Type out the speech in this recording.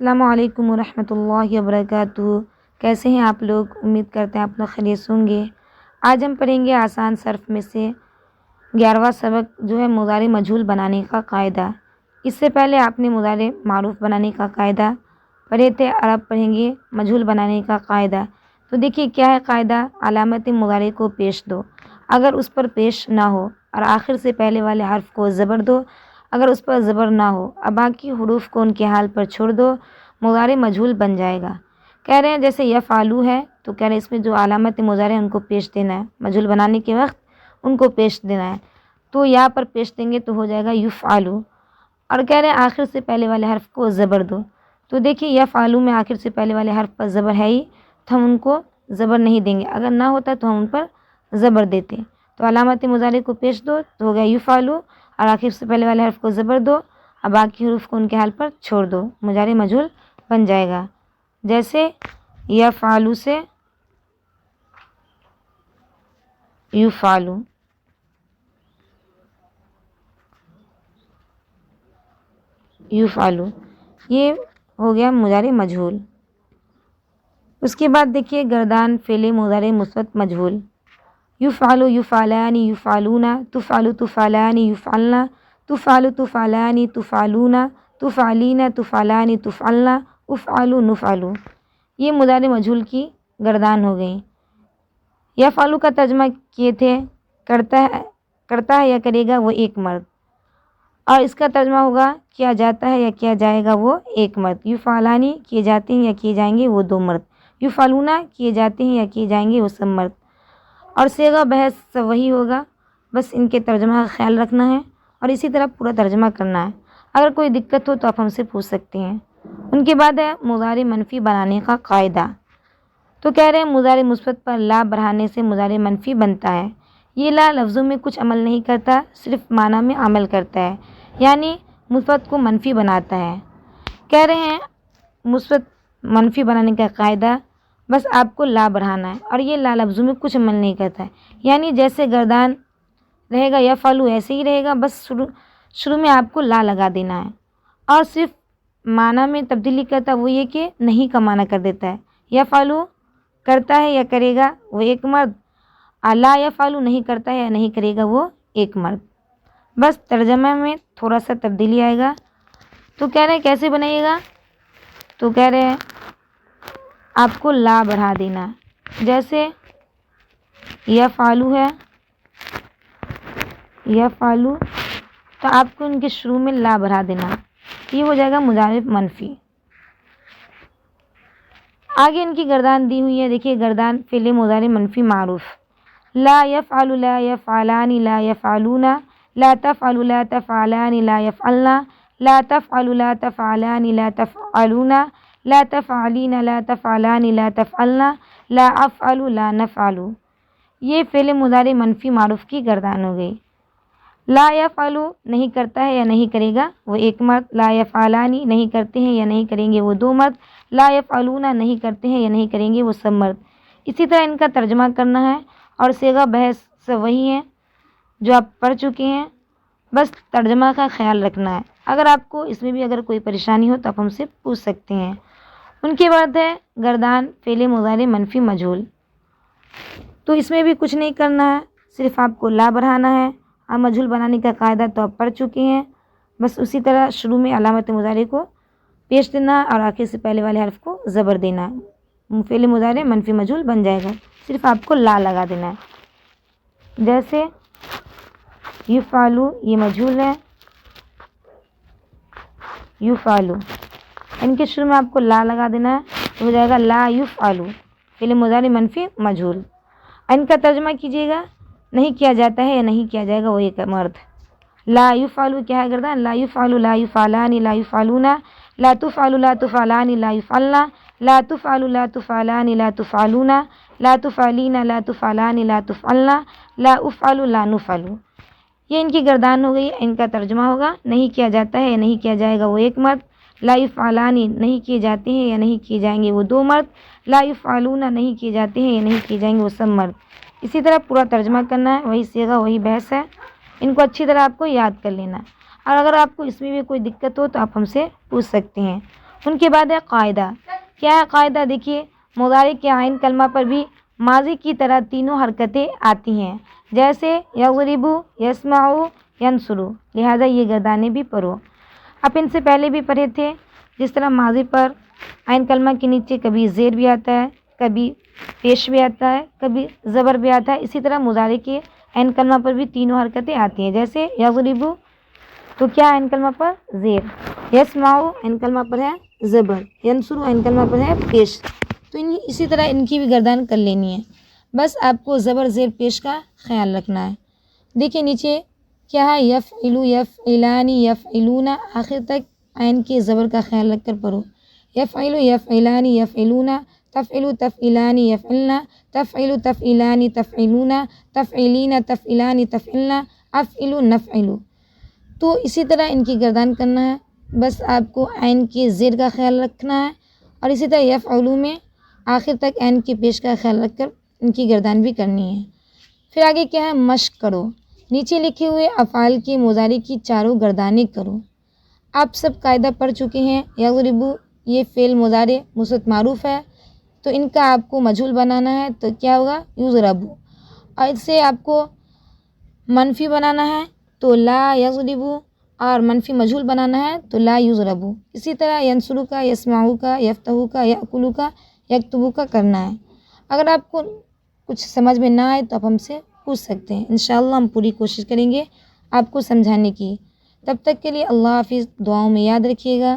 السلام علیکم ورحمۃ اللہ وبرکاتہ۔ کیسے ہیں آپ لوگ؟ امید کرتے ہیں آپ لوگ خیریت ہوں گے۔ آج ہم پڑھیں گے آسان صرف میں سے 11واں سبق جو ہے مضارع مجہول بنانے کا قاعدہ۔ اس سے پہلے آپ نے مضارع معروف بنانے کا قاعدہ پڑھے تھے اور اب پڑھیں گے مجہول بنانے کا قاعدہ۔ تو دیکھیے کیا ہے قاعدہ، علامت مضارع کو پیش دو، اگر اس پر پیش نہ ہو اور آخر سے پہلے والے حرف کو زبر دو، اگر اس پر زبر نہ ہو اور باقی حروف کو ان کے حال پر چھوڑ دو، مضارع مجہول بن جائے گا۔ کہہ رہے ہیں جیسے یفعلو ہے تو کہہ رہے ہیں اس میں جو علامت مضارع ہے ان کو پیش دینا ہے، مجہول بنانے کے وقت ان کو پیش دینا ہے۔ تو یہاں پر پیش دیں گے تو ہو جائے گا یفعلو، اور کہہ رہے ہیں آخر سے پہلے والے حرف کو زبر دو۔ تو دیکھیے یفعلو میں آخر سے پہلے والے حرف پر زبر ہے ہی تو ہم ان کو زبر نہیں دیں گے، اگر نہ ہوتا تو ہم ان پر زبر دیتے۔ تو علامت مضارع کو پیش دو تو ہو گیا یفعلو، اور آخر سے پہلے والے حرف کو زبر دو اور باقی حروف کو ان کے حال پر چھوڑ دو، مضارع مجہول بن جائے گا۔ جیسے یفعلو سے یفعلو، یفعلو، یہ ہو گیا مضارع مجہول۔ اس کے بعد دیکھیے گردان فعل مضارع مثبت مجہول، یفعلو یفعلان یفعلون، تفعلو تفعلان یفعلن، تفعلو تفعلان تفعلون، تفعلین تفعلان تفعلن، افعلوا نفعلوا، یہ مضارع مجہول کی گردان ہو گئی۔ یفعلو کا ترجمہ کیے تھے کرتا ہے یا کرے گا وہ ایک مرد، اور اس کا ترجمہ ہوگا کیا جاتا ہے یا کیا جائے گا وہ ایک مرد۔ یفعلانی کیے جاتے ہیں یا کیے جائیں گے وہ دو مرد، یفعلون کیے جاتے ہیں یا کیے جائیں گے وہ سب مرد، اور صیغہ بحث سب وہی ہوگا، بس ان کے ترجمہ کا خیال رکھنا ہے اور اسی طرح پورا ترجمہ کرنا ہے۔ اگر کوئی دقت ہو تو آپ ہم سے پوچھ سکتے ہیں۔ ان کے بعد ہے مضارع منفی بنانے کا قاعدہ۔ تو کہہ رہے ہیں مضارع مثبت پر لا بڑھانے سے مضارع منفی بنتا ہے۔ یہ لا لفظوں میں کچھ عمل نہیں کرتا، صرف معنی میں عمل کرتا ہے، یعنی مثبت کو منفی بناتا ہے۔ کہہ رہے ہیں مثبت منفی بنانے کا قاعدہ، بس آپ کو لا بڑھانا ہے اور یہ لا لفظوں میں کچھ عمل نہیں کرتا ہے، یعنی جیسے گردان رہے گا یفعلو ایسے ہی رہے گا، بس شروع میں آپ کو لا لگا دینا ہے، اور صرف معنی میں تبدیلی کرتا ہے، وہ یہ کہ نہیں کا معنی کر دیتا ہے۔ یفعلو کرتا ہے یا کرے گا وہ ایک مرد، اور لا یفعلو نہیں کرتا ہے یا نہیں کرے گا وہ ایک مرد، بس ترجمہ میں تھوڑا سا تبدیلی آئے گا۔ تو کہہ رہے ہیں کیسے بنائیے گا، تو کہہ رہے ہیں آپ کو لا بڑھا دینا، جیسے یفعلو ہے، یفعلو تو آپ کو ان کے شروع میں لا بڑھا دینا، یہ ہو جائے گا مضارع منفی۔ آگے ان کی گردان دی ہوئی ہے، دیکھیے گردان فعل مضارع منفی معروف، لا یفعل لا یفعلان لا یفعلون، لا تفعل لا تفعلان لا یفعلن، لا تفعل لا تفعلان لا تفعلون، لا تفعلین لا تفعلان لا تفعلن، لا افعل لا نفعل، یہ فعل مضارع منفی معروف کی گردان ہو گئی۔ لا یفعل نہیں کرتا ہے یا نہیں کرے گا وہ ایک مرد، لا یفعلانی نہیں کرتے ہیں یا نہیں کریں گے وہ دو مرد، لا یفعلون نہیں کرتے ہیں یا نہیں کریں گے وہ سب مرد۔ اسی طرح ان کا ترجمہ کرنا ہے، اور صیغہ بحث سب وہی ہیں جو آپ پڑھ چکے ہیں، بس ترجمہ کا خیال رکھنا ہے۔ اگر آپ کو اس میں بھی اگر کوئی پریشانی ہو تو آپ ہم سے پوچھ سکتے ہیں۔ ان کے بعد ہے گردان فعل مضارع منفی مجہول، تو اس میں بھی کچھ نہیں کرنا ہے، صرف آپ کو لا بڑھانا ہے، اور مجہول بنانے کا قاعدہ تو آپ پڑھ چکے ہیں، بس اسی طرح شروع میں علامت مضارع کو پیش دینا اور آخر سے پہلے والے حرف کو زبر دینا، فعل مضارع منفی مجہول بن جائے گا، صرف آپ کو لا لگا دینا ہے۔ جیسے یفعلو یہ مجہول ہے، یفعلو ان کے شروع میں آپ کو لا لگا دینا ہے تو ہو جائے گا لا یفعلو، فعل مضارع منفی مجہول۔ ان کا ترجمہ کیجیے گا، نہیں کیا جاتا ہے یا نہیں کیا جائے گا وہ ایک مرد، لا یفعلو کیا ہے گردان، لا یفعل لا یفعلان لا یفعلون، لا تفعل لا تفعلان لا یفعلن، لا تفعل لا تفعلان لا تفعلون، لا تفعلین لا تفعلان لا تفعلن، لا افعل لا نفعل، یہ ان کی گردان ہو گئی۔ ان کا ترجمہ ہوگا نہیں کیا جاتا ہے یا نہیں کیا جائے گا وہ ایک مرد، لا یفعلانی نہیں کیے جاتے ہیں یا نہیں کیے جائیں گے وہ دو مرد، لا یفعلون نہیں کیے جاتے ہیں یا نہیں کیے جائیں گے وہ سب مرد۔ اسی طرح پورا ترجمہ کرنا ہے، وہی صیغہ وہی بحث ہے، ان کو اچھی طرح آپ کو یاد کر لینا ہے، اور اگر آپ کو اس میں بھی کوئی دقت ہو تو آپ ہم سے پوچھ سکتے ہیں۔ ان کے بعد ہے قاعدہ. کیا ہے قاعدہ؟ دیکھیے مضارع کے عین کلمہ پر بھی ماضی کی طرح تینوں حرکتیں آتی ہیں، جیسے یضرب، یسمع، ینصر، لہٰذا یہ گردانیں بھی پڑھو. اب ان سے پہلے بھی پڑھے تھے. جس طرح ماضی پر عین کلمہ کے نیچے کبھی زیر بھی آتا ہے، کبھی پیش بھی آتا ہے، کبھی زبر بھی آتا ہے، اسی طرح مضارع کے عین کلمہ پر بھی تینوں حرکتیں آتی ہیں. جیسے یضرب تو کیا عین کلمہ پر زیر، یسمع عین کلمہ پر ہے زبر، ینصر عین کلمہ پر ہے پیش. تو اسی طرح ان کی بھی گردان کر لینی ہے. بس آپ کو زبر زیر پیش کا خیال رکھنا ہے. دیکھیں نیچے کیا ہے، یفعل، یفعلان، یفعلون، آخر تک عین کے زبر کا خیال رکھ کر پڑھو. یفعل، یفعلان، یفعلون، تفعل، تفعلان، یفعلن، تفعل، تفعلان، تفعلون، تفعلین، تفعلان، تفعلن، افعل، نفعل. تو اسی طرح ان کی گردان کرنا ہے. بس آپ کو عین کے زیر کا خیال رکھنا ہے، اور اسی طرح یفعلو میں آخر تک عین کے پیش کا خیال رکھ کر ان کی گردان بھی کرنی ہے. پھر آگے کیا ہے، مشق کرو. نیچے لکھے ہوئے افعال کی مضارع کی چاروں گردانیں کرو. آپ سب قاعدہ پڑھ چکے ہیں. یضرب یہ فعل مضارع مثبت معروف ہے، تو ان کا آپ کو مجہول بنانا ہے. تو کیا ہوگا، یضرب. اور اس سے آپ کو منفی بنانا ہے تو لا یضرب، اور منفی مجہول بنانا ہے تو لا یضرب. اسی طرح ینصر کا، یسمع کا، یفتح کا، یأکل کا، یکتب کا کرنا ہے. اگر آپ کو کچھ سمجھ میں نہ آئے تو آپ ہم سے پوچھ سکتے ہیں. انشاءاللہ ہم پوری کوشش کریں گے آپ کو سمجھانے کی. تب تک کے لیے اللہ حافظ. دعاؤں میں یاد رکھیے گا.